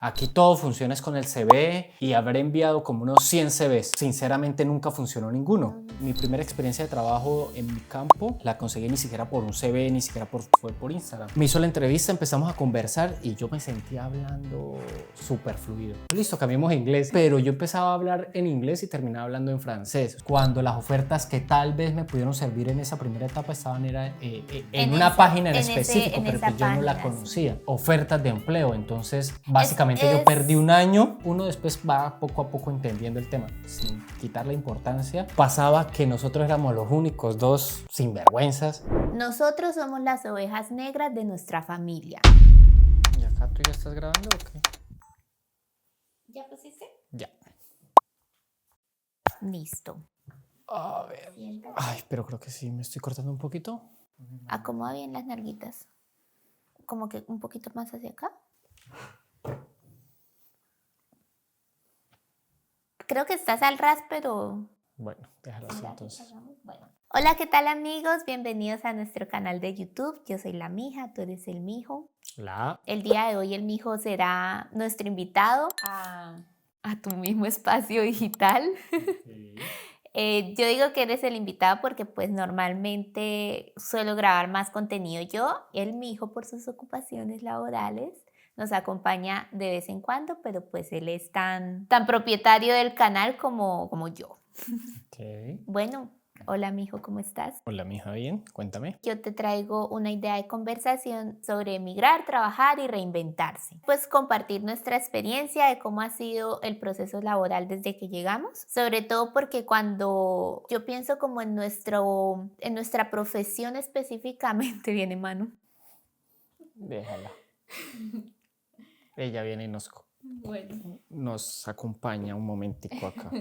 Aquí todo funciona es con el CV y habré enviado como unos 100 CVs. Sinceramente nunca funcionó ninguno. Mi primera experiencia de trabajo en mi campo la conseguí ni siquiera por un CV, ni siquiera fue por Instagram. Me hizo la entrevista, empezamos a conversar y yo me sentía hablando súper fluido. Listo, cambiemos a inglés. Pero yo empezaba a hablar en inglés y terminaba hablando en francés. Cuando las ofertas que tal vez me pudieron servir en esa primera etapa estaban en una página en específico, pero pues yo no la conocía. Sí. Ofertas de empleo. Entonces, básicamente yo perdí un año. Uno después va poco a poco entendiendo el tema, sin quitar la importancia. Pasaba que nosotros éramos los únicos dos sinvergüenzas. Nosotros somos las ovejas negras de nuestra familia. ¿Y acá tú ya estás grabando o qué? ¿Ya pusiste? Ya. Listo. A ver. Siéntate. Ay, pero creo que sí, me estoy cortando un poquito. Acomoda bien las nalguitas. Como que un poquito más hacia acá. Creo que estás al ras, pero... Bueno, déjalo así entonces. Bueno. Hola, ¿qué tal amigos? Bienvenidos a nuestro canal de YouTube. Yo soy la Mija, tú eres el Mijo. Hola. El día de hoy el Mijo será nuestro invitado a tu mismo espacio digital. Okay. Yo digo que eres el invitado porque pues normalmente suelo grabar más contenido yo. El Mijo por sus ocupaciones laborales nos acompaña de vez en cuando, pero pues él es tan propietario del canal como yo. Okay. Bueno, hola Mijo, ¿cómo estás? Hola Mija, bien, cuéntame. Yo te traigo una idea de conversación sobre emigrar, trabajar y reinventarse. Pues compartir nuestra experiencia de cómo ha sido el proceso laboral desde que llegamos. Sobre todo porque cuando yo pienso como en nuestra profesión específicamente, viene Manu. Déjala. Ella viene y nos acompaña un momentico acá.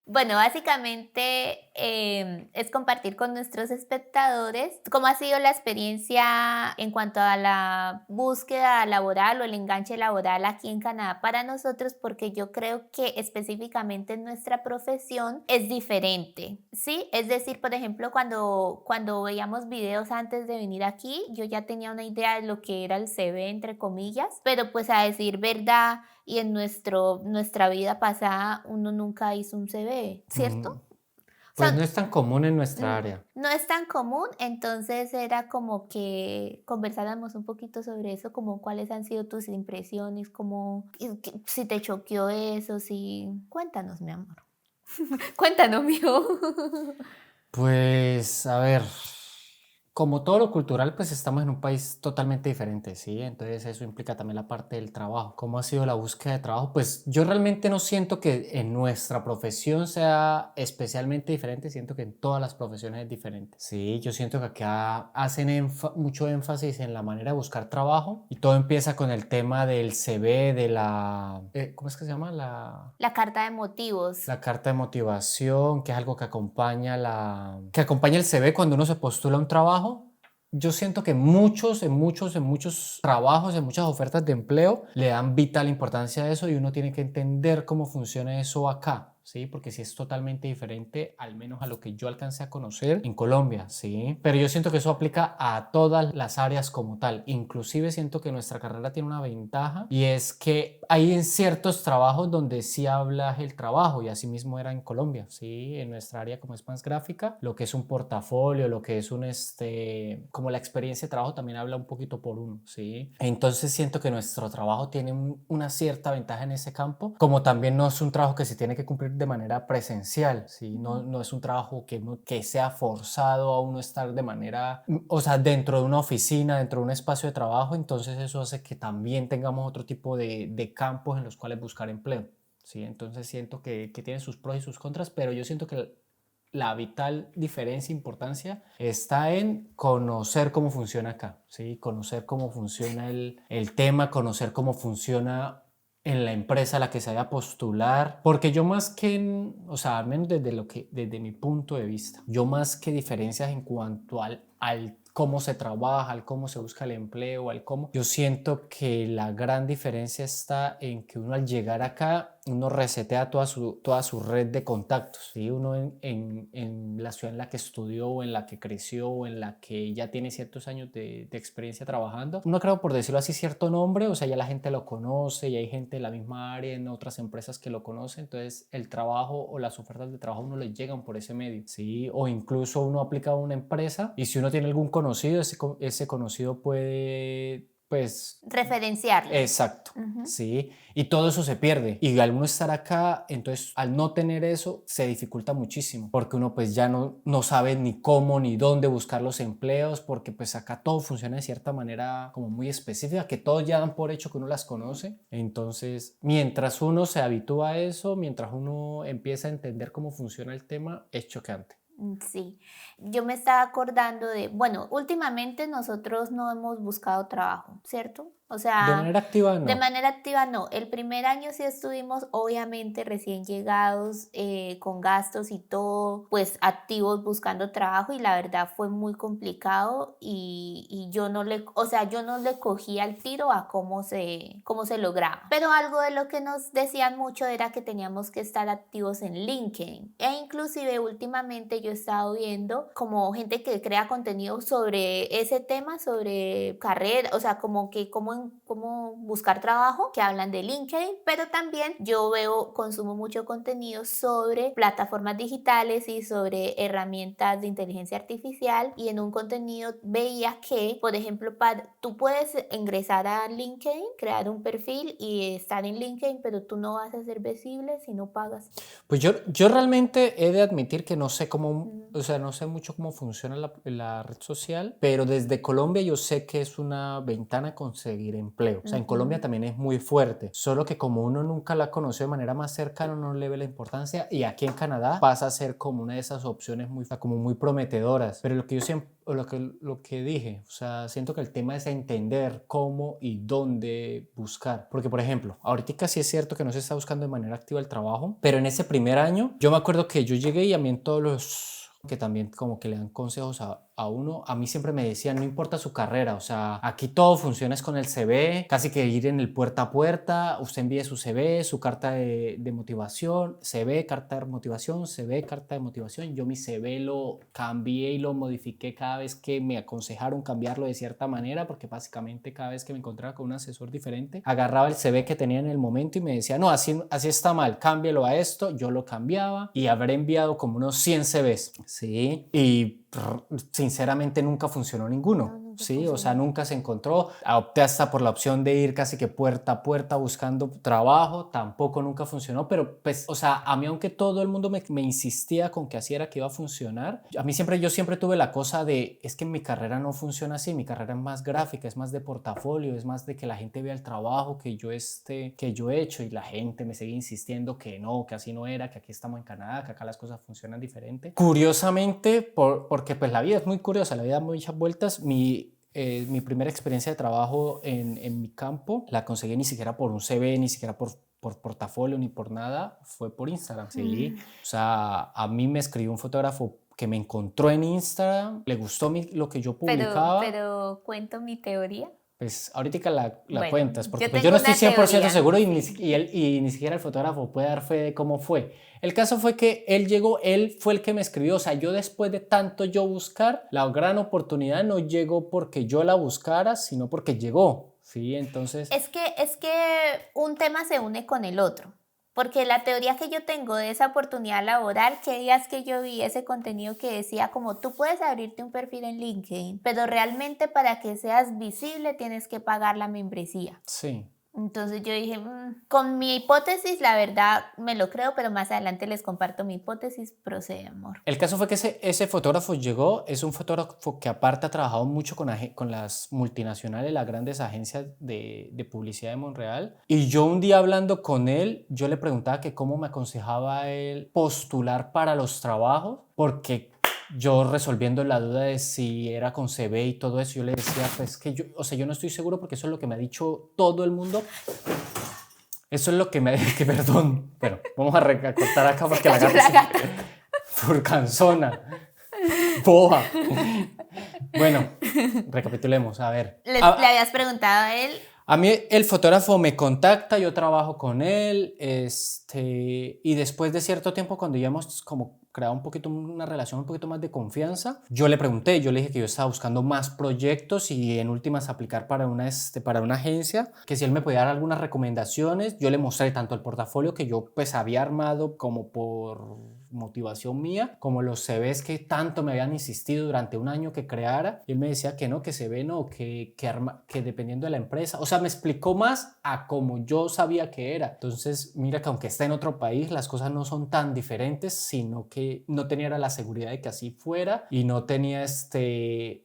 Bueno, básicamente es compartir con nuestros espectadores cómo ha sido la experiencia en cuanto a la búsqueda laboral o el enganche laboral aquí en Canadá para nosotros, porque yo creo que específicamente en nuestra profesión es diferente, ¿sí? Es decir, por ejemplo, cuando veíamos videos antes de venir aquí, yo ya tenía una idea de lo que era el CV, entre comillas, pero pues a decir verdad, y en nuestra vida pasada uno nunca hizo un CV, ¿cierto? Pues o sea, no es tan común en nuestra área. No es tan común, entonces era como que conversáramos un poquito sobre eso, como cuáles han sido tus impresiones, como si te choqueó eso, si... Cuéntanos, mi amor. Cuéntanos, mijo. Pues, a ver... Como todo lo cultural, pues estamos en un país totalmente diferente, ¿sí? Entonces eso implica también la parte del trabajo. ¿Cómo ha sido la búsqueda de trabajo? Pues yo realmente no siento que en nuestra profesión sea especialmente diferente, siento que en todas las profesiones es diferente. Sí, yo siento que acá hacen mucho énfasis en la manera de buscar trabajo y todo empieza con el tema del CV, de la... ¿cómo es que se llama? La carta de motivos. La carta de motivación, que es algo que acompaña el CV cuando uno se postula a un trabajo. Yo siento que en muchos trabajos, en muchas ofertas de empleo, le dan vital importancia a eso y uno tiene que entender cómo funciona eso acá. ¿Sí? Porque sí es totalmente diferente, al menos a lo que yo alcancé a conocer en Colombia, ¿sí? Pero yo siento que eso aplica a todas las áreas como tal. Inclusive siento que nuestra carrera tiene una ventaja y es que hay en ciertos trabajos donde sí hablas el trabajo y así mismo era en Colombia, ¿sí? En nuestra área como es más gráfica, lo que es un portafolio, lo que es como la experiencia de trabajo también habla un poquito por uno, ¿sí? Entonces siento que nuestro trabajo tiene una cierta ventaja en ese campo, como también no es un trabajo que se tiene que cumplir de manera presencial, ¿sí? No es un trabajo que sea forzado a uno estar de manera, o sea, dentro de una oficina, dentro de un espacio de trabajo, entonces eso hace que también tengamos otro tipo de campos en los cuales buscar empleo, ¿sí? Entonces siento que tiene sus pros y sus contras, pero yo siento que la vital diferencia e importancia está en conocer cómo funciona acá, ¿sí? Conocer cómo funciona el tema, conocer cómo funciona en la empresa a la que se vaya a postular, porque yo más que, o sea, al menos desde mi punto de vista, yo más que diferencias en cuanto al cómo se trabaja, al cómo se busca el empleo, al cómo. Yo siento que la gran diferencia está en que uno al llegar acá, uno resetea toda su red de contactos, ¿sí? Uno en la ciudad en la que estudió, o en la que creció, o en la que ya tiene ciertos años de experiencia trabajando, uno creo, por decirlo así, cierto nombre, o sea, ya la gente lo conoce, y hay gente de la misma área en otras empresas que lo conocen, entonces el trabajo o las ofertas de trabajo a uno le llegan por ese medio, ¿sí? O incluso uno aplica a una empresa y si uno tiene algún conocido, ese conocido puede, pues... Referenciarlo. Exacto, sí, y todo eso se pierde y al uno estar acá, entonces al no tener eso se dificulta muchísimo porque uno pues ya no sabe ni cómo ni dónde buscar los empleos porque pues acá todo funciona de cierta manera como muy específica, que todos ya dan por hecho que uno las conoce, entonces mientras uno se habitúa a eso, mientras uno empieza a entender cómo funciona el tema, es chocante. Sí, yo me estaba acordando de, bueno, últimamente nosotros no hemos buscado trabajo, ¿cierto? O De sea, manera activa de no. manera activa no. El primer año sí estuvimos, obviamente, recién llegados, con gastos y todo, pues activos buscando trabajo y la verdad fue muy complicado y yo no le, o sea, yo no le cogía el tiro a cómo se lograba. Pero algo de lo que nos decían mucho era que teníamos que estar activos en LinkedIn e inclusive últimamente yo he estado viendo como gente que crea contenido sobre ese tema, sobre carrera, o sea, como que cómo buscar trabajo, que hablan de LinkedIn, pero también yo consumo mucho contenido sobre plataformas digitales y sobre herramientas de inteligencia artificial y en un contenido veía que, por ejemplo, tú puedes ingresar a LinkedIn, crear un perfil y estar en LinkedIn, pero tú no vas a ser visible si no pagas. Pues yo realmente he de admitir que no sé cómo, o sea, no sé mucho cómo funciona la red social, pero desde Colombia yo sé que es una ventana a conseguir empleo. O sea, en Colombia también es muy fuerte, solo que como uno nunca la conoció de manera más cercana, no le ve la importancia y aquí en Canadá pasa a ser como una de esas opciones muy, como muy prometedoras. Pero lo que yo siempre, o lo que dije, o sea, siento que el tema es entender cómo y dónde buscar. Porque, por ejemplo, ahorita sí es cierto que no se está buscando de manera activa el trabajo, pero en ese primer año, yo me acuerdo que yo llegué y a mí en todos los que también como que le dan consejos a uno, a mí siempre me decían, no importa su carrera, o sea, aquí todo funciona es con el CV, casi que ir en el puerta a puerta, usted envíe su CV, su carta de motivación, CV, carta de motivación, CV, carta de motivación, yo mi CV lo cambié y lo modifiqué cada vez que me aconsejaron cambiarlo de cierta manera, porque básicamente cada vez que me encontraba con un asesor diferente, agarraba el CV que tenía en el momento y me decía, no, así está mal, cámbialo a esto, yo lo cambiaba y habré enviado como unos 100 CVs, ¿sí? Y sinceramente nunca funcionó ninguno. No, nunca Sí, funcionó. o sea, nunca se encontró. Opté hasta por la opción de ir casi que puerta a puerta buscando trabajo, tampoco nunca funcionó, pero pues, o sea, a mí aunque todo el mundo me insistía con que así era que iba a funcionar, yo siempre tuve la cosa de, es que mi carrera no funciona así, mi carrera es más gráfica, es más de portafolio, es más de que la gente vea el trabajo que yo he hecho y la gente me sigue insistiendo que no, que así no era, que aquí estamos en Canadá, que acá las cosas funcionan diferente. Curiosamente, porque pues la vida es muy curiosa, la vida da muchas vueltas, mi primera experiencia de trabajo en mi campo la conseguí ni siquiera por un CV, ni siquiera por portafolio, ni por nada, fue por Instagram, ¿sí? O sea, a mí me escribió un fotógrafo que me encontró en Instagram, le gustó lo que yo publicaba. Pero cuento mi teoría. Pues ahorita la Bueno, cuentas, porque yo pues yo tengo no estoy una 100% teoría. seguro y ni siquiera el fotógrafo puede dar fe de cómo fue. El caso fue que él fue el que me escribió, o sea, yo después de tanto yo buscar, la gran oportunidad no llegó porque yo la buscara, sino porque llegó, ¿sí? Entonces... Es que un tema se une con el otro. Porque la teoría que yo tengo de esa oportunidad laboral, que días que yo vi ese contenido que decía como tú puedes abrirte un perfil en LinkedIn, pero realmente para que seas visible tienes que pagar la membresía. Sí. Entonces yo dije, con mi hipótesis, la verdad me lo creo, pero más adelante les comparto mi hipótesis, procede amor. El caso fue que ese fotógrafo llegó, es un fotógrafo que aparte ha trabajado mucho con las multinacionales, las grandes agencias de publicidad de Montreal. Y yo un día hablando con él, yo le preguntaba que cómo me aconsejaba él postular para los trabajos, porque yo resolviendo la duda de si era con CV y todo eso, yo le decía, pues que yo no estoy seguro porque eso es lo que me ha dicho todo el mundo. Eso es lo que me... Que, perdón, pero vamos a recortar acá porque la gata... Furcanzona. Boa. Bueno, Recapitulemos, a ver. Le habías preguntado a él. A mí el fotógrafo me contacta, yo trabajo con él, y después de cierto tiempo, cuando ya hemos como creado una relación un poquito más de confianza, yo le pregunté, yo le dije que yo estaba buscando más proyectos y en últimas aplicar para una agencia, que si él me podía dar algunas recomendaciones. Yo le mostré tanto el portafolio que yo pues había armado como por motivación mía, como los CVs que tanto me habían insistido durante un año que creara, y él me decía que no, que CV no, que dependiendo de la empresa, o sea, me explicó más a como yo sabía que era. Entonces, mira que aunque está en otro país, las cosas no son tan diferentes, sino que no tenía la seguridad de que así fuera y no tenía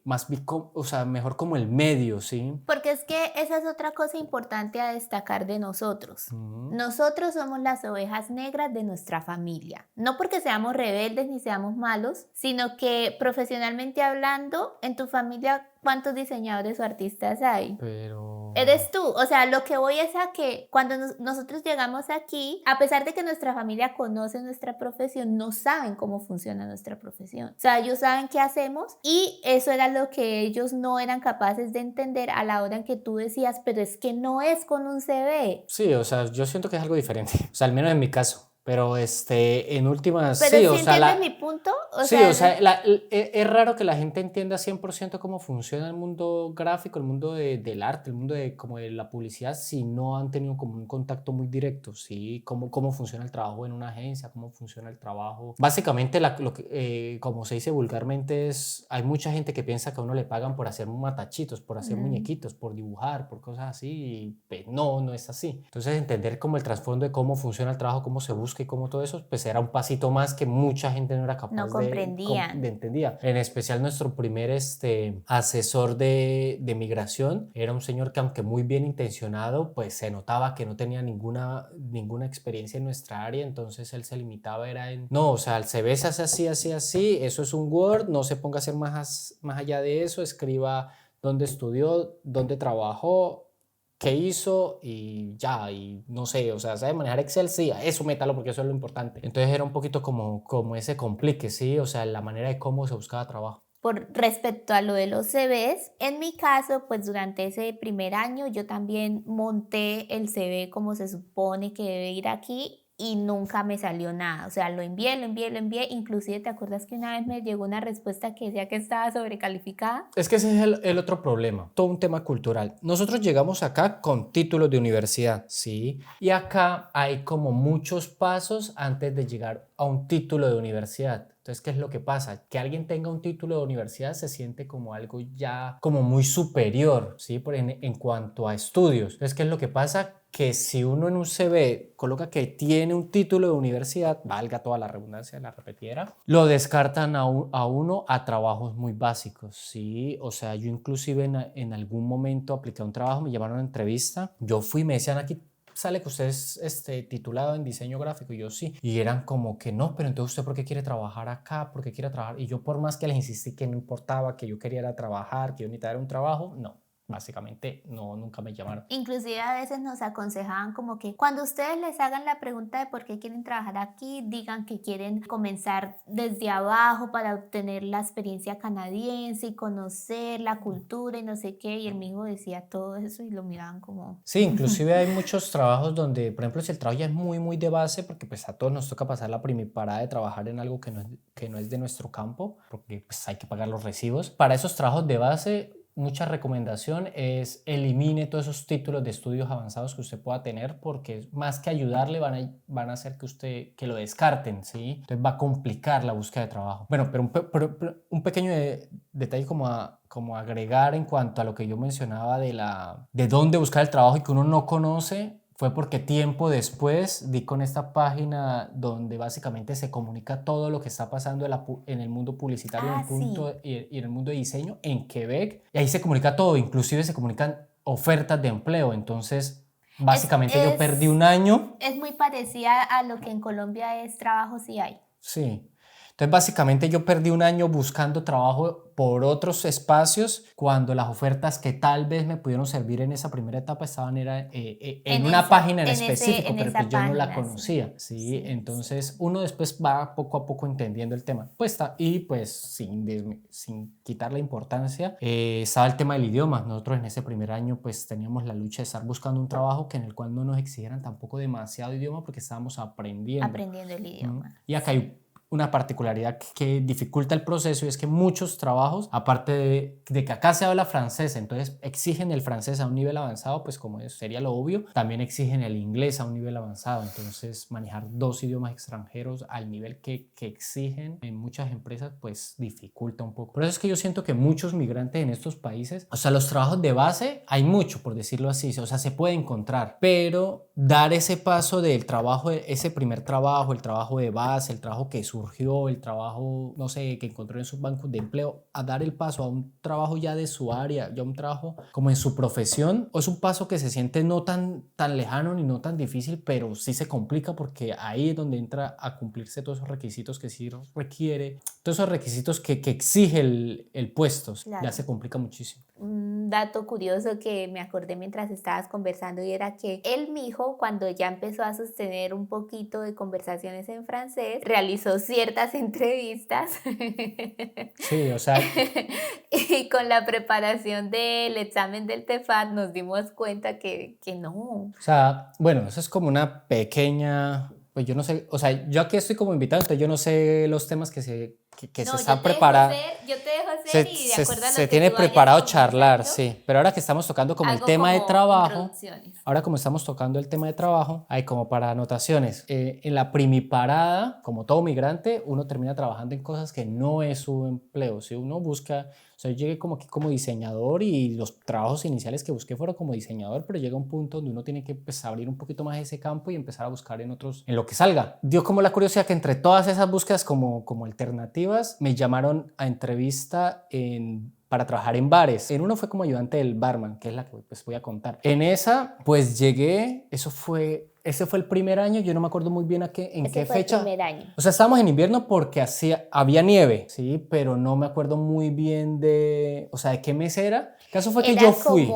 más bien, o sea, mejor como el medio, ¿sí? Porque es que esa es otra cosa importante a destacar de nosotros. Nosotros somos las ovejas negras de nuestra familia. No porque seamos rebeldes ni seamos malos, sino que profesionalmente hablando, en tu familia, ¿cuántos diseñadores o artistas hay? Pero... Eres tú. O sea, lo que voy es a que cuando nosotros llegamos aquí, a pesar de que nuestra familia conoce nuestra profesión, no saben cómo funciona nuestra profesión. O sea, ellos saben qué hacemos y eso era lo que ellos no eran capaces de entender a la hora en que tú decías, pero es que no es con un CV. Sí, o sea, yo siento que es algo diferente. O sea, al menos en mi caso. Pero en últimas, Pero sí, ¿sí o sea, entiendes mi punto? sí, o sea, es raro que la gente entienda 100% cómo funciona el mundo gráfico, el mundo del arte, el mundo como de la publicidad, si no han tenido como un contacto muy directo, ¿sí? Cómo funciona el trabajo en una agencia, cómo funciona el trabajo. Básicamente, como se dice vulgarmente, hay mucha gente que piensa que a uno le pagan por hacer matachitos, por hacer muñequitos, por dibujar, por cosas así, y pues, no es así. Entonces, entender como el trasfondo de cómo funciona el trabajo, cómo se busca y cómo todo eso, pues era un pasito más que mucha gente no era capaz de entender. En especial nuestro primer asesor de migración era un señor que, aunque muy bien intencionado, pues se notaba que no tenía ninguna experiencia en nuestra área. Entonces él se limitaba no, o sea, el CV se hace así, eso es un Word, no se ponga a hacer más allá de eso, escriba dónde estudió, dónde trabajó, qué hizo y ya, y no sé, o sea, sabe manejar Excel, sí, eso métalo porque eso es lo importante. Entonces era un poquito como ese complique, sí, o sea, la manera de cómo se buscaba trabajo. Por respecto a lo de los CVs, en mi caso, pues durante ese primer año yo también monté el CV como se supone que debe ir aquí y nunca me salió nada. O sea, lo envié. Inclusive, ¿te acuerdas que una vez me llegó una respuesta que decía que estaba sobrecalificada? Es que ese es el otro problema, todo un tema cultural. Nosotros llegamos acá con títulos de universidad, ¿sí? Y acá hay como muchos pasos antes de llegar a un título de universidad. Entonces, ¿qué es lo que pasa? Que alguien tenga un título de universidad se siente como algo ya como muy superior, ¿sí? En cuanto a estudios. Entonces, ¿qué es lo que pasa? Que si uno en un CV coloca que tiene un título de universidad, valga toda la redundancia, la repetiera, lo descartan a uno a trabajos muy básicos, ¿sí? O sea, yo inclusive en algún momento apliqué a un trabajo, me llamaron a una entrevista, yo fui, me decían aquí, sale que usted es titulado en diseño gráfico, y yo sí, y eran como que no, pero entonces usted ¿por qué quiere trabajar acá? ¿Por qué quiere trabajar? Y yo por más que les insistí que no importaba, que yo quería trabajar, que yo necesitaba un trabajo, no. Básicamente no, nunca me llamaron. Inclusive a veces nos aconsejaban como que cuando ustedes les hagan la pregunta de por qué quieren trabajar aquí, digan que quieren comenzar desde abajo para obtener la experiencia canadiense y conocer la cultura y no sé qué, y el mismo decía todo eso y lo miraban como... Sí, inclusive hay muchos trabajos donde, por ejemplo, si el trabajo ya es muy de base, porque pues a todos nos toca pasar la primiparada de trabajar en algo que no es de nuestro campo, porque pues hay que pagar los recibos. Para esos trabajos de base, mucha recomendación es elimine todos esos títulos de estudios avanzados que usted pueda tener, porque más que ayudarle van a hacer que lo descarten, ¿sí? Entonces va a complicar la búsqueda de trabajo. Bueno, pero un pequeño detalle como agregar en cuanto a lo que yo mencionaba de dónde buscar el trabajo y que uno no conoce. Fue porque tiempo después di con esta página donde básicamente se comunica todo lo que está pasando en el mundo publicitario y en el mundo de diseño en Quebec. Y ahí se comunica todo, inclusive se comunican ofertas de empleo. Entonces, básicamente yo perdí un año. Es muy parecida a lo que en Colombia es trabajo si hay. Sí. Entonces, básicamente yo perdí un año buscando trabajo por otros espacios cuando las ofertas que tal vez me pudieron servir en esa primera etapa estaban en una página en específico, pero esa pues yo no la página, sí. conocía, ¿sí? Sí, Entonces uno después va poco a poco entendiendo el tema. Y pues sin quitar la importancia, estaba el tema del idioma. Nosotros en ese primer año pues teníamos la lucha de estar buscando un trabajo en el cual no nos exigieran tampoco demasiado idioma porque estábamos aprendiendo. el idioma. Y acá hay una particularidad que dificulta el proceso y es que muchos trabajos, aparte de que acá se habla francés, entonces exigen el francés a un nivel avanzado, pues como sería lo obvio, también exigen el inglés a un nivel avanzado. Entonces manejar dos idiomas extranjeros al nivel que exigen en muchas empresas, pues dificulta un poco. Por eso es que yo siento que muchos migrantes en estos países, o sea, los trabajos de base, hay mucho, por decirlo así, o sea, se puede encontrar, pero dar ese paso del trabajo, ese primer trabajo, el trabajo de base, el trabajo que surgió, el trabajo, no sé, que encontró en sus bancos de empleo, a dar el paso a un trabajo ya de su área, ya un trabajo como en su profesión, es un paso que se siente no tan lejano ni no tan difícil, pero sí se complica porque ahí es donde entra a cumplirse todos esos requisitos que sí requiere, todos esos requisitos que exige el puesto, Claro. ya se complica muchísimo. Un dato curioso que me acordé mientras estabas conversando y era que el mijo, cuando ya empezó a sostener un poquito de conversaciones en francés, realizó ciertas entrevistas. Sí, o sea, y con la preparación del examen del TEFAT nos dimos cuenta que no. O sea, bueno, eso es como una pequeña, pues yo no sé, o sea, yo aquí estoy como invitado, entonces yo no sé los temas que se están preparando. Yo te dejo hacer y de acuerdo a lo Se que tiene tú vayas preparado charlar, conversando, sí, pero ahora que estamos tocando como el hago tema de como trabajo, introducciones. ahora como estamos tocando el tema de trabajo, hay como para anotaciones. En la primiparada, como todo migrante, uno termina trabajando en cosas que no es su empleo. Si uno busca, o sea, yo llegué como aquí como diseñador y los trabajos iniciales que busqué fueron como diseñador, pero llega un punto donde uno tiene que pues, abrir un poquito más ese campo y empezar a buscar en otros, en lo que salga. Dio como la curiosidad que entre todas esas búsquedas como alternativas, me llamaron a entrevista para trabajar en bares. En uno fue como ayudante del barman, que es la que pues voy a contar. En esa, pues llegué, ese fue el primer año, yo no me acuerdo muy bien en qué fecha. El primer año. O sea, estábamos en invierno porque había nieve, sí, pero no me acuerdo muy bien de qué mes era. El caso fue que yo fui.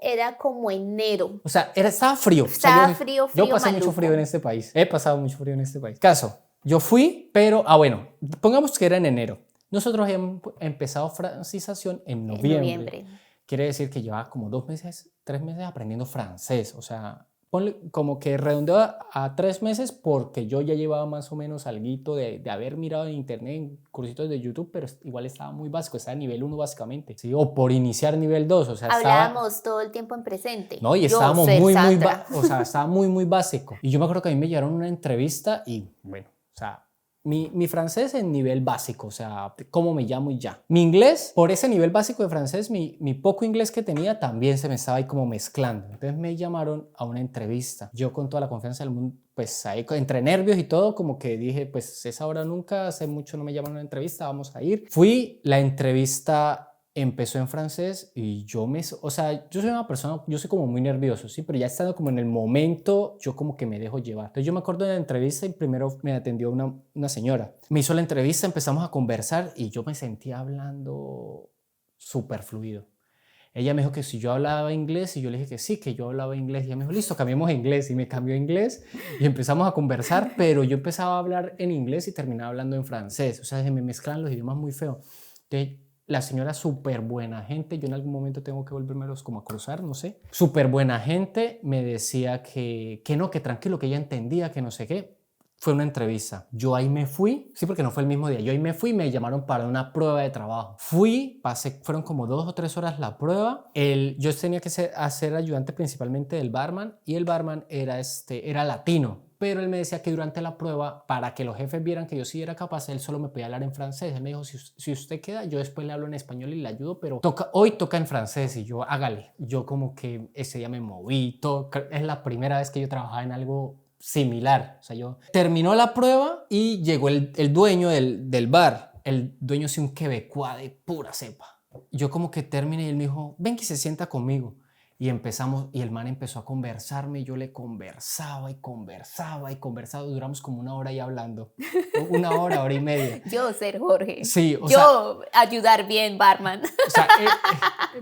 Era como enero. O sea, estaba frío. Estaba frío, yo pasé maluco. mucho frío en este país. He pasado mucho frío en este país. Caso, yo fui, pero, bueno, pongamos que era en enero. Nosotros hemos empezado francización en noviembre. Quiere decir que llevaba como 2 meses, 3 meses aprendiendo francés. O sea, ponle como que redondeó a 3 meses porque yo ya llevaba más o menos alguito de haber mirado en internet, en cursitos de YouTube, pero igual estaba muy básico, estaba a nivel 1 básicamente, ¿sí? O por iniciar nivel 2, o sea, hablábamos todo el tiempo en presente. No, y estábamos estaba muy básico. Y yo me acuerdo que a mí me llevaron una entrevista y bueno, o sea, mi francés en nivel básico, o sea, cómo me llamo y ya. Mi inglés, por ese nivel básico de francés, mi poco inglés que tenía también se me estaba ahí como mezclando. Entonces me llamaron a una entrevista. Yo con toda la confianza del mundo, pues ahí entre nervios y todo, como que dije, pues es ahora o nunca, hace mucho no me llaman a una entrevista, vamos a ir. Fui, la entrevista empezó en francés y yo soy una persona, yo soy como muy nervioso, sí, pero ya estando como en el momento, yo como que me dejo llevar. Entonces yo me acuerdo de la entrevista y primero me atendió una señora. Me hizo la entrevista, empezamos a conversar y yo me sentía hablando súper fluido. Ella me dijo que si yo hablaba inglés y yo le dije que sí, que yo hablaba inglés. Y ella me dijo, listo, cambiemos a inglés. Y me cambió a inglés y empezamos a conversar, pero yo empezaba a hablar en inglés y terminaba hablando en francés. O sea, se me mezclan los idiomas muy feo. Entonces, la señora súper buena gente, yo en algún momento tengo que volvérmelos como a cruzar, no sé. Súper buena gente, me decía que no, que tranquilo, que ella entendía, que no sé qué. Fue una entrevista. Yo ahí me fui, sí, porque no fue el mismo día. Yo ahí me fui y me llamaron para una prueba de trabajo. Fui, fueron como 2 o 3 horas la prueba. Yo tenía que ser ayudante principalmente del barman y el barman era latino. Pero él me decía que durante la prueba, para que los jefes vieran que yo sí era capaz, él solo me podía hablar en francés. Él me dijo, si usted queda, yo después le hablo en español y le ayudo, pero hoy toca en francés. Y yo, hágale. Yo como que ese día me moví. Es la primera vez que yo trabajaba en algo similar. O sea, terminó la prueba y llegó el dueño del bar. El dueño es un quebecois de pura cepa. Yo como que terminé y él me dijo, ven que se sienta conmigo. Y empezamos, y el man empezó a conversarme, y yo le conversaba y conversaba y conversaba, duramos como 1 hora ahí hablando, 1 hora, hora y media. Yo ser Jorge. Sí, o sea, Yo ayudar bien, barman. o sea,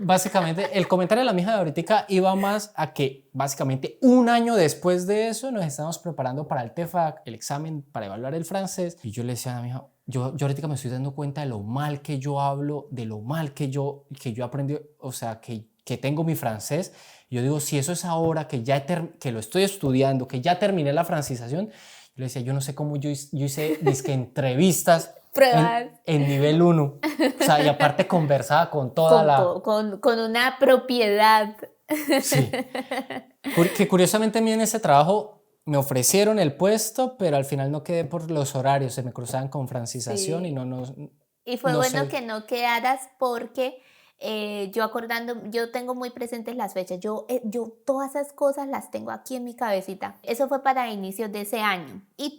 básicamente el comentario de la mija de ahorita iba más a que básicamente 1 año después de eso nos estábamos preparando para el TEFAC, el examen para evaluar el francés, y yo le decía a mi hija, yo ahorita me estoy dando cuenta de lo mal que yo hablo, de lo mal que yo aprendí, o sea, que tengo mi francés. Yo digo, si eso es ahora que que lo estoy estudiando, que ya terminé la francización, yo le decía, yo no sé cómo yo hice dizque entrevistas Pruebas. en nivel 1. O sea, y aparte conversaba con toda Con una propiedad. Sí. Que curiosamente a mí en ese trabajo me ofrecieron el puesto, pero al final no quedé por los horarios, se me cruzaban con francización Sí. y no Y fue no bueno sé. que no quedaras porque yo tengo muy presentes las fechas. Yo todas esas cosas las tengo aquí en mi cabecita. Eso fue para inicios de ese año. Y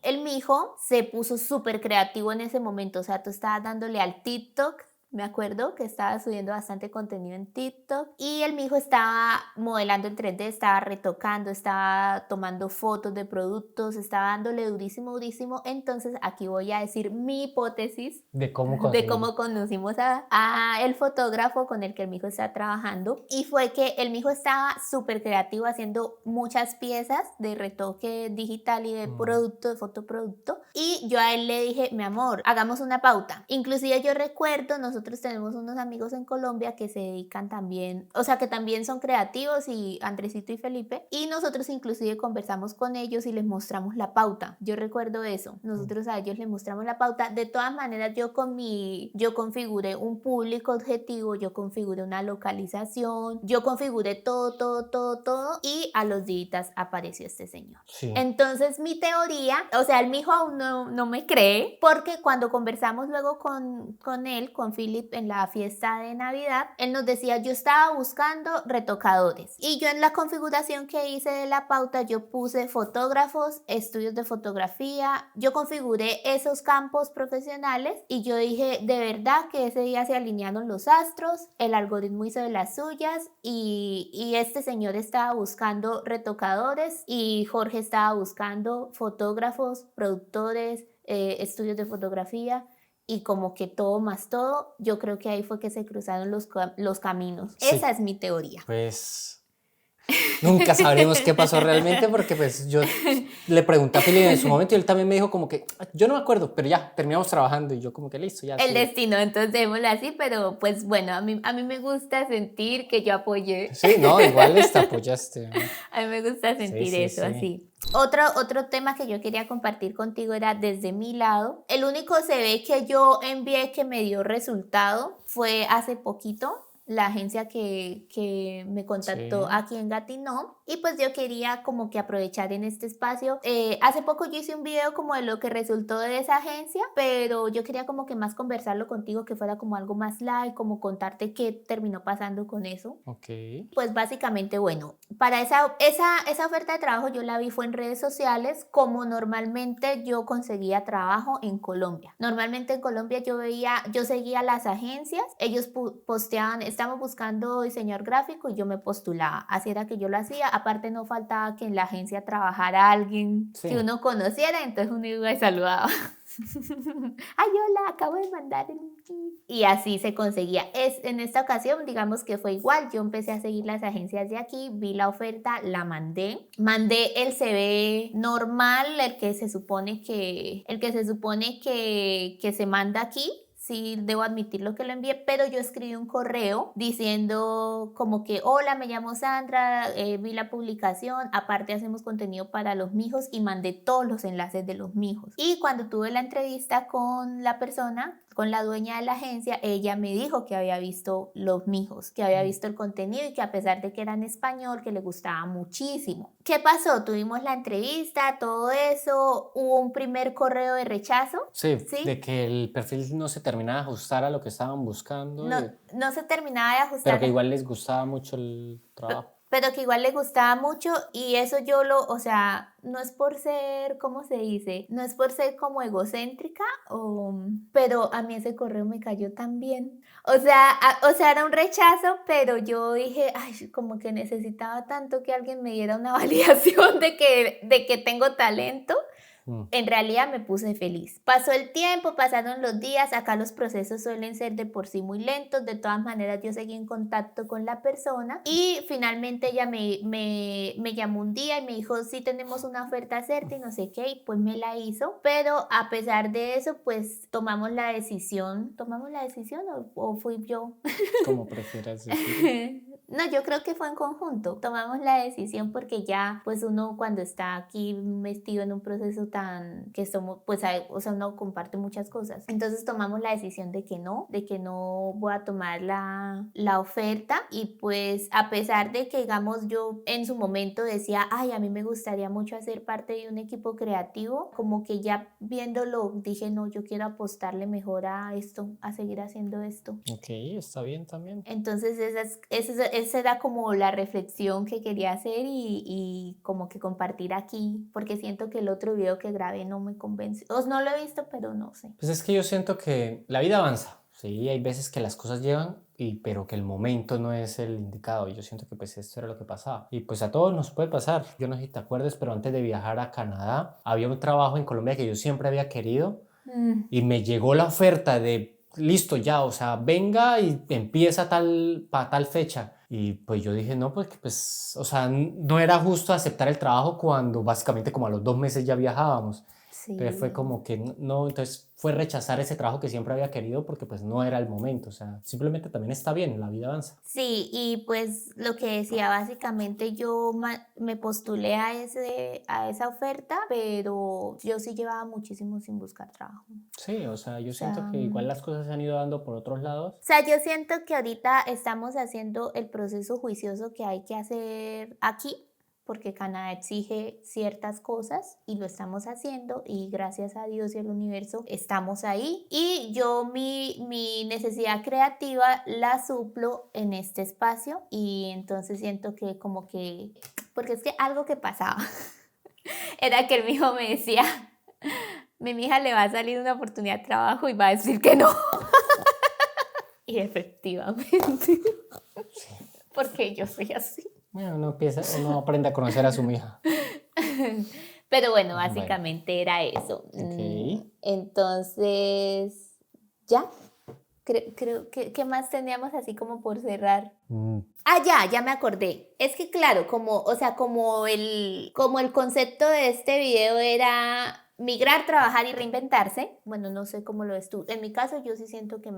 el mijo se puso súper creativo en ese momento. O sea, tú estabas dándole al TikTok. Me acuerdo que estaba subiendo bastante contenido en TikTok y el mijo estaba modelando en 3D, estaba retocando, estaba tomando fotos de productos, estaba dándole durísimo, durísimo. Entonces aquí voy a decir mi hipótesis De cómo de conseguir. cómo conocimos a el fotógrafo con el que el mijo está trabajando, y fue que el mijo estaba súper creativo haciendo muchas piezas de retoque digital y de producto, de fotoproducto, y yo a él le dije, mi amor, hagamos una pauta. Inclusive yo recuerdo, nosotros tenemos unos amigos en Colombia que se dedican también, o sea que también son creativos, y Andresito y Felipe, y nosotros inclusive conversamos con ellos y les mostramos la pauta. Yo recuerdo eso, nosotros a ellos les mostramos la pauta. De todas maneras, yo configuré un público objetivo, yo configuré una localización, yo configuré todo, y a los días apareció este señor. Sí. Entonces mi teoría, o sea, el mijo aún no me cree, porque cuando conversamos luego con él, con Philip, en la fiesta de Navidad, él nos decía, yo estaba buscando retocadores, y yo en la configuración que hice de la pauta, yo puse fotógrafos, estudios de fotografía, yo configuré esos campos profesionales, y yo dije, de verdad que ese día se alinearon los astros, el algoritmo hizo de las suyas, y este señor estaba buscando retocadores y Jorge estaba buscando fotógrafos, productores, estudios de fotografía, y como que todo más todo, yo creo que ahí fue que se cruzaron los caminos. Sí. Esa es mi teoría. Pues nunca sabremos qué pasó realmente, porque pues yo le pregunté a Philip en su momento y él también me dijo como que yo no me acuerdo, pero ya terminamos trabajando, y yo como que listo, ya. El Sí. destino, entonces démoslo así, pero pues bueno, a mí me gusta sentir que yo apoyé. Sí, no, igual apoyaste. A mí me gusta sentir Sí, eso, sí. así. Otro tema que yo quería compartir contigo era desde mi lado. El único CV que yo envié que me dio resultado fue hace poquito, la agencia que me contactó Sí. aquí en Gatineau, y pues yo quería como que aprovechar en este espacio. Hace poco yo hice un video como de lo que resultó de esa agencia, pero yo quería como que más conversarlo contigo, que fuera como algo más light, como contarte qué terminó pasando con eso. Ok. Pues básicamente, bueno, para esa oferta de trabajo yo la vi fue en redes sociales, como normalmente yo conseguía trabajo en Colombia. Normalmente en Colombia yo seguía las agencias, ellos posteaban, estamos buscando diseñador gráfico, y yo me postulaba. Así era que yo lo hacía. Aparte no faltaba que en la agencia trabajara alguien Sí. que uno conociera, entonces uno iba y saludaba. Ay, hola, acabo de mandar el... Y así se conseguía. En esta ocasión, digamos que fue igual. Yo empecé a seguir las agencias de aquí, vi la oferta, la mandé el CV normal, el que se supone que se manda aquí. Sí, debo admitir lo que lo envié, pero yo escribí un correo diciendo como que, hola, me llamo Sandra, vi la publicación, aparte hacemos contenido para los mijos, y mandé todos los enlaces de los mijos. Y cuando tuve la entrevista con la persona, con la dueña de la agencia, ella me dijo que había visto los mijos, que había visto el contenido, y que a pesar de que era en español, que le gustaba muchísimo. ¿Qué pasó? Tuvimos la entrevista, todo eso, hubo un primer correo de rechazo. Sí, de que el perfil no se terminaba de ajustar a lo que estaban buscando. No se terminaba de ajustar. Pero que igual les gustaba mucho el trabajo. pero que igual le gustaba mucho y eso o sea, no es por ser, ¿cómo se dice? No es por ser como egocéntrica, pero a mí ese correo me cayó tan bien. O sea, era un rechazo, pero yo dije, ay, como que necesitaba tanto que alguien me diera una validación de que tengo talento. En realidad me puse feliz. Pasó el tiempo, pasaron los días, acá los procesos suelen ser de por sí muy lentos, de todas maneras yo seguí en contacto con la persona y finalmente ella me llamó un día y me dijo, sí tenemos una oferta a hacerte y no sé qué, y pues me la hizo, pero a pesar de eso, pues tomamos la decisión o fui yo. Como prefieras decir. No, yo creo que fue en conjunto. Tomamos la decisión porque ya, pues uno cuando está aquí metido en un proceso tan que somos, pues, o sea, uno comparte muchas cosas. Entonces tomamos la decisión de que no voy a tomar la oferta y pues a pesar de que, digamos, yo en su momento decía, ay, a mí me gustaría mucho hacer parte de un equipo creativo, como que ya viéndolo dije, no, yo quiero apostarle mejor a esto, a seguir haciendo esto. Ok, está bien también. Entonces esa era como la reflexión que quería hacer y como que compartir aquí, porque siento que el otro video que grabé no me convence. No lo he visto, pero no sé. Pues es que yo siento que la vida avanza, sí, hay veces que las cosas llegan, pero que el momento no es el indicado. Y yo siento que pues esto era lo que pasaba. Y pues a todos nos puede pasar. Yo no sé si te acuerdas, pero antes de viajar a Canadá, había un trabajo en Colombia que yo siempre había querido y me llegó la oferta de, listo ya, o sea, venga y empieza para tal fecha. Y pues yo dije, no, pues, o sea, no era justo aceptar el trabajo cuando básicamente como a los 2 meses ya viajábamos. Entonces fue como que no, entonces fue rechazar ese trabajo que siempre había querido porque pues no era el momento, o sea, simplemente también está bien, la vida avanza. Sí, y pues lo que decía, básicamente yo me postulé a esa oferta, pero yo sí llevaba muchísimo sin buscar trabajo. Sí, o sea, yo O siento sea, que igual las cosas se han ido dando por otros lados. O sea, yo siento que ahorita estamos haciendo el proceso juicioso que hay que hacer aquí, porque Canadá exige ciertas cosas y lo estamos haciendo y gracias a Dios y al universo estamos ahí. Y yo mi necesidad creativa la suplo en este espacio y entonces siento que como que, porque es que algo que pasaba era que el hijo me decía, mi hija le va a salir una oportunidad de trabajo y va a decir que no. Y efectivamente, porque yo soy así. Bueno, uno aprende a conocer a su hija. Pero bueno, Bueno, básicamente era eso. ok. Entonces, ya. Creo que ¿qué más teníamos así como por cerrar? Ah, ya me acordé. Es que claro, o sea, como el concepto de este video era migrar, trabajar y reinventarse. Bueno, no sé cómo lo ves tú. En mi caso, yo sí siento que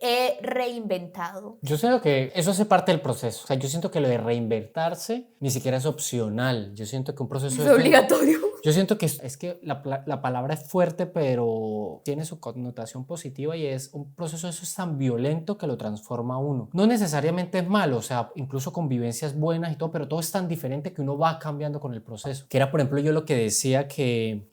he reinventado. Yo siento que eso hace parte del proceso. O sea, yo siento que lo de reinvertirse ni siquiera es opcional. Yo siento que un proceso Es obligatorio. Yo siento que es que la palabra es fuerte, pero tiene su connotación positiva y es un proceso eso es tan violento que lo transforma a uno. No necesariamente es malo, o sea, incluso con vivencias buenas y todo, pero todo es tan diferente que uno va cambiando con el proceso. Que era, por ejemplo, yo lo que decía que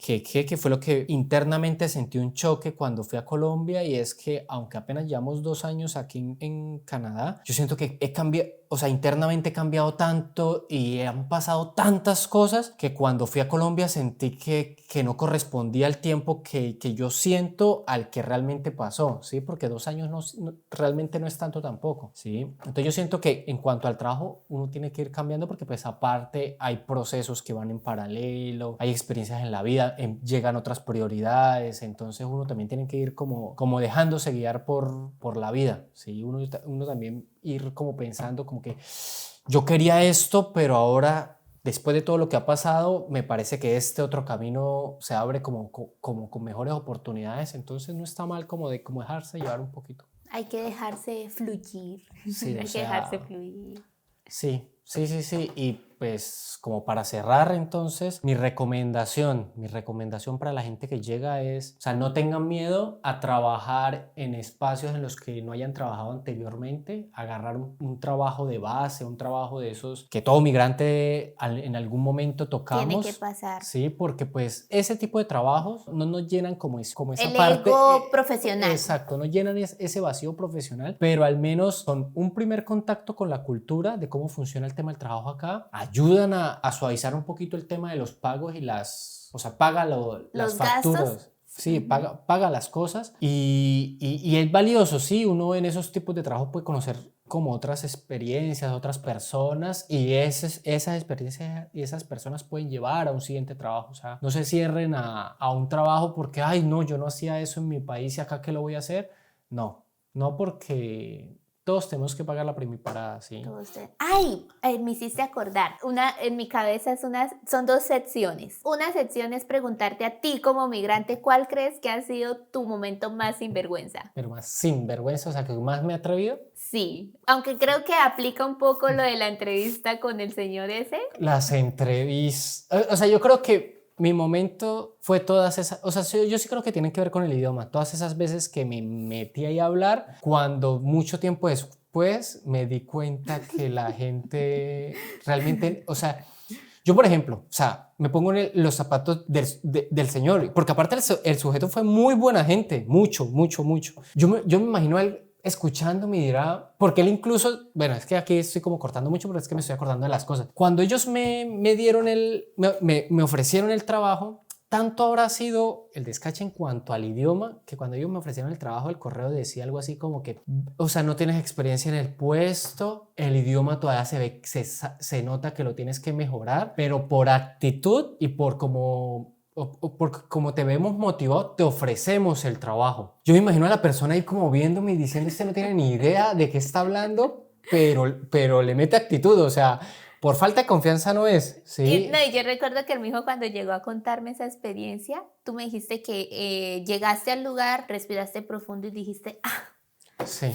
fue lo que internamente sentí un choque cuando fui a Colombia y es que aunque apenas llevamos 2 años aquí en Canadá, yo siento que he cambiado, o sea, internamente he cambiado tanto y han pasado tantas cosas que cuando fui a Colombia sentí que no correspondía al tiempo que yo siento al que realmente pasó, ¿sí? Porque 2 años realmente no es tanto tampoco, ¿sí? Entonces yo siento que en cuanto al trabajo uno tiene que ir cambiando porque pues aparte hay procesos que van en paralelo, hay experiencias en la vida, llegan otras prioridades, entonces uno también tiene que ir como dejándose guiar por la vida, ¿sí? Uno también ir como pensando como que yo quería esto, pero ahora después de todo lo que ha pasado, me parece que este otro camino se abre como con mejores oportunidades, entonces no está mal como dejarse llevar un poquito. Hay que dejarse fluir. Sí, Hay que dejarse fluir. sí. pues como para cerrar entonces, mi recomendación para la gente que llega es, o sea, no tengan miedo a trabajar en espacios en los que no hayan trabajado anteriormente, agarrar un trabajo de base, un trabajo de esos que todo migrante en algún momento tocamos. Tiene que pasar. Sí, porque pues ese tipo de trabajos no nos llenan como esa El parte. ego profesional. Exacto, no llenan ese vacío profesional, pero al menos son un primer contacto con la cultura de cómo funciona el tema del trabajo acá, ayudan a suavizar un poquito el tema de los pagos y o sea, paga las facturas. Gastos. Sí, paga las cosas y es valioso, sí, uno en esos tipos de trabajo puede conocer como otras experiencias, otras personas y esas experiencias y esas personas pueden llevar a un siguiente trabajo, o sea, no se cierren a un trabajo porque, ay, no, yo no hacía eso en mi país y acá, ¿qué lo voy a hacer? No porque todos tenemos que pagar la primiparada, ¿sí? Ay, me hiciste acordar. En mi cabeza son dos secciones. Una sección es preguntarte a ti como migrante, ¿cuál crees que ha sido tu momento más sinvergüenza? Pero más sinvergüenza, o sea, que más me he atrevido. Sí, aunque creo que aplica un poco lo de la entrevista con el señor ese. Las entrevistas, o sea, yo creo que mi momento fue todas esas, o sea, yo sí creo que tienen que ver con el idioma, todas esas veces que me metí ahí a hablar, cuando mucho tiempo después me di cuenta que la gente realmente, o sea, yo por ejemplo, o sea, me pongo en los zapatos del señor, porque aparte el sujeto fue muy buena gente, mucho. Yo me imagino a él escuchándome y dirá, porque él incluso, bueno, es que aquí estoy como cortando mucho, pero es que me estoy acordando de las cosas. Cuando ellos me dieron me ofrecieron el trabajo, tanto habrá sido el descache en cuanto al idioma, que cuando ellos me ofrecieron el trabajo, el correo decía algo así como que, o sea, no tienes experiencia en el puesto, el idioma todavía se nota que lo tienes que mejorar, pero por actitud y por porque como te vemos motivado, te ofrecemos el trabajo. Yo me imagino a la persona ahí como viéndome y diciendo, este no tiene ni idea de qué está hablando, pero le mete actitud, o sea, por falta de confianza no es, ¿sí? No, y yo recuerdo que el mijo cuando llegó a contarme esa experiencia, tú me dijiste que llegaste al lugar, respiraste profundo y dijiste, sí.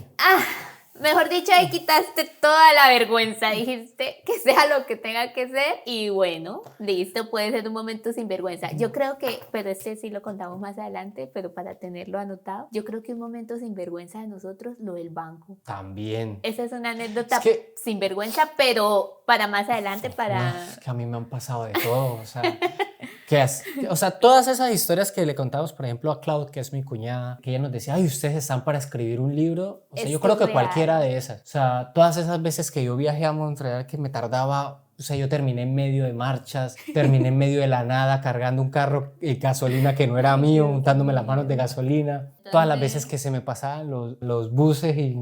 Mejor dicho, ahí quitaste toda la vergüenza, dijiste que sea lo que tenga que ser y bueno, listo, puede ser un momento sin vergüenza. Yo creo que, pero este sí lo contamos más adelante, pero para tenerlo anotado, yo creo que un momento sin vergüenza de nosotros, lo del banco. También. Esa es una anécdota sin vergüenza, pero para más adelante, Es que a mí me han pasado de todo, o sea... O sea, todas esas historias que le contamos, por ejemplo, a Cloud, que es mi cuñada, que ella nos decía, ay, ustedes están para escribir un libro. O sea, yo creo que cualquiera de esas. O sea, todas esas veces que yo viajé a Montreal, que me tardaba, o sea, yo terminé en medio de marchas, terminé en medio de la nada, cargando un carro de gasolina que no era mío, untándome las manos de gasolina. Todas las veces que se me pasaban los buses y...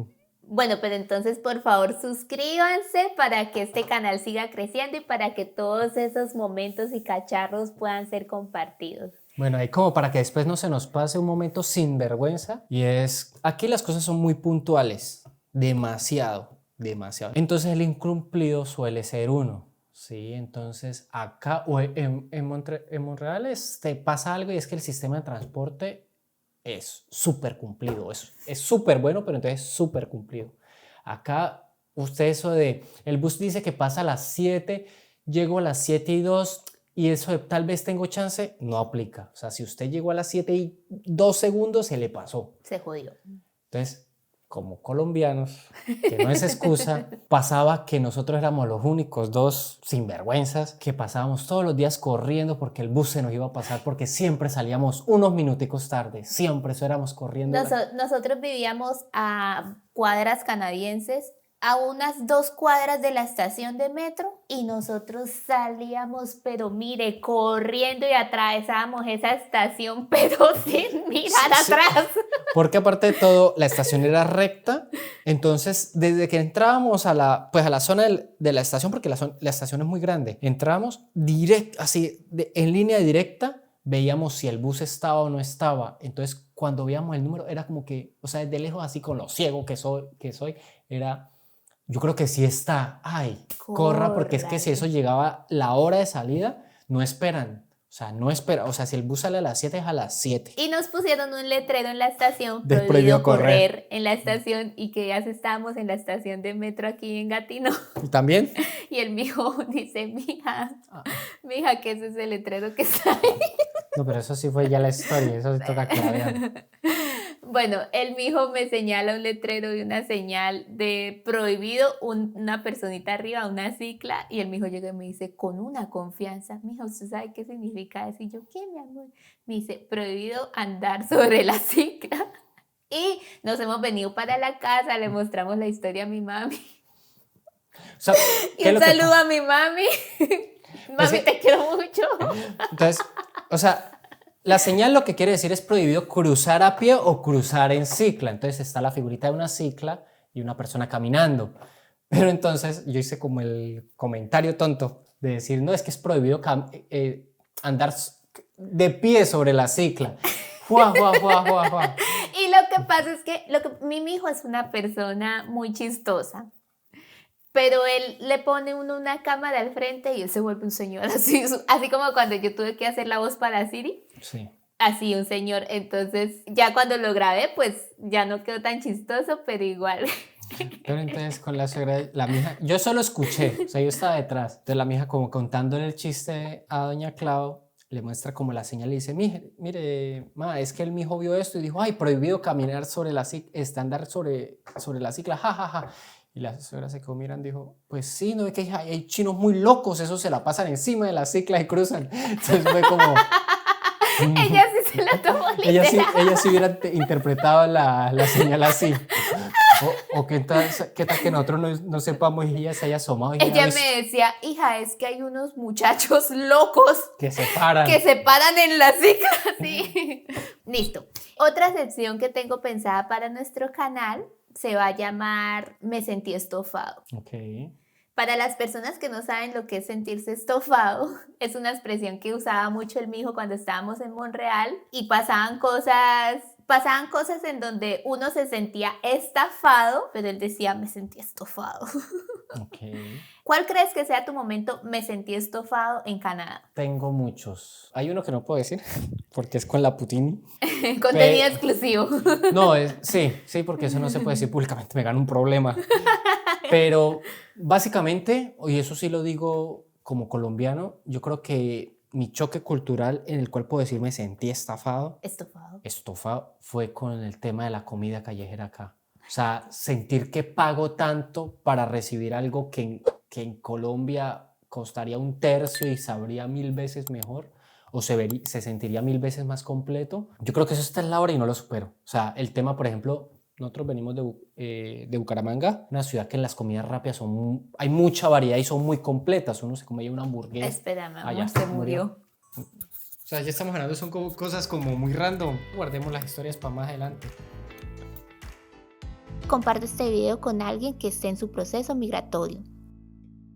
Bueno, pero entonces por favor suscríbanse para que este canal siga creciendo y para que todos esos momentos y cacharros puedan ser compartidos. Bueno, ahí como para que después no se nos pase un momento sin vergüenza y es, aquí las cosas son muy puntuales, demasiado. Entonces el incumplido suele ser uno, ¿sí? Entonces acá o en Montreal pasa algo y es que el sistema de transporte es súper cumplido, es súper bueno, pero entonces súper cumplido. Acá, usted eso de, el bus dice que pasa a las 7, llego a las 7:02 y eso de tal vez tengo chance, no aplica. O sea, si usted llegó a las 7:02, se le pasó. Se jodió. Entonces, como colombianos, que no es excusa, pasaba que nosotros éramos los únicos dos sinvergüenzas que pasábamos todos los días corriendo porque el bus se nos iba a pasar, porque siempre salíamos unos minuticos tarde, siempre eso éramos corriendo. Nosotros vivíamos a cuadras canadienses, a unas 2 cuadras de la estación de metro y nosotros salíamos, pero mire, corriendo y atravesábamos esa estación, pero sin mirar atrás. Porque aparte de todo, la estación era recta, entonces desde que entrábamos a la zona de la estación, porque la estación es muy grande, entrábamos directo, así, en línea directa, veíamos si el bus estaba o no estaba. Entonces, cuando veíamos el número, era como que, o sea, desde lejos, así con lo ciego que soy, era... Yo creo que sí está. Ay, corra, porque es que si eso llegaba la hora de salida, no esperan. O sea, no espera, o sea, si el bus sale a las 7 es a las 7. Y nos pusieron un letrero en la estación, De prohibido prohibido correr. correr en la estación, y que ya estábamos en la estación de metro aquí en Gatineau. ¿Y también? Y el mijo dice, mija, Ah, ¿qué es ese letrero que está ahí? no, pero eso sí fue ya la historia, eso sí toca que la vean. Bueno, el mijo me señala un letrero y una señal de prohibido, una personita arriba, una cicla, y el mijo llega y me dice, con una confianza, mijo, ¿usted sabe qué significa eso? Y yo, ¿qué, mi amor? Me dice, prohibido andar sobre la cicla. Y nos hemos venido para la casa, le mostramos la historia a mi mami. O sea, Y ¿qué es un lo que saludo a mi mami. Pues, Mami, te quiero mucho. Entonces, o sea, la señal lo que quiere decir es prohibido cruzar a pie o cruzar en cicla. Entonces está la figurita de una cicla y una persona caminando. Pero entonces yo hice como el comentario tonto de decir, no, es que es prohibido andar de pie sobre la cicla. Juá, juá, juá, juá, juá. Y lo que pasa es que mi hijo es una persona muy chistosa. Pero él le pone una cámara al frente y él se vuelve un señor así como cuando yo tuve que hacer la voz para Siri. Sí. Así, un señor. Entonces, ya cuando lo grabé, pues ya no quedó tan chistoso, pero igual. Pero entonces con la suegra, la mija, yo solo escuché, o sea, yo estaba detrás. Entonces la mija como contándole el chiste a doña Clau, le muestra como la señal y dice, mire, ma, es que el mijo vio esto y dijo, ay, prohibido caminar sobre la cicla, andar sobre la cicla, jajaja. Ja, ja. Y la suegra se quedó mirando y dijo, pues sí, no es que hay chinos muy locos, esos se la pasan encima de la cicla y cruzan. Entonces fue como... Ella sí se la tomó literal. ella sí hubiera interpretado la señal así. O qué tal que nosotros no sepamos y ella se haya asomado. Y Ella me decía, hija, es que hay unos muchachos locos que se paran. Que se paran en la cicla, sí. Listo. Otra sección que tengo pensada para nuestro canal se va a llamar Me sentí estofado. Ok. Para las personas que no saben lo que es sentirse estofado, es una expresión que usaba mucho el mijo cuando estábamos en Monreal y pasaban cosas en donde uno se sentía estafado, pero él decía, me sentí estofado. Okay. ¿Cuál crees que sea tu momento me sentí estofado en Canadá? Tengo muchos. Hay uno que no puedo decir porque es con la Putin. Contenido exclusivo. No, sí, porque eso no se puede decir públicamente, me gana un problema. Pero básicamente, y eso sí lo digo como colombiano, yo creo que mi choque cultural en el cual puedo decir me sentí estofado, fue con el tema de la comida callejera acá. O sea, sentir que pago tanto para recibir algo que en Colombia costaría un tercio y sabría 1000 veces mejor o se sentiría 1000 veces más completo. Yo creo que eso está en la hora y no lo supero. O sea, el tema, por ejemplo, nosotros venimos de Bucaramanga, una ciudad que en las comidas rápidas hay mucha variedad y son muy completas. Uno se come ahí una hamburguesa. Espérame, amor, se murió. O sea, ya estamos hablando, son como cosas como muy random. Guardemos las historias para más adelante. Comparto este video con alguien que esté en su proceso migratorio.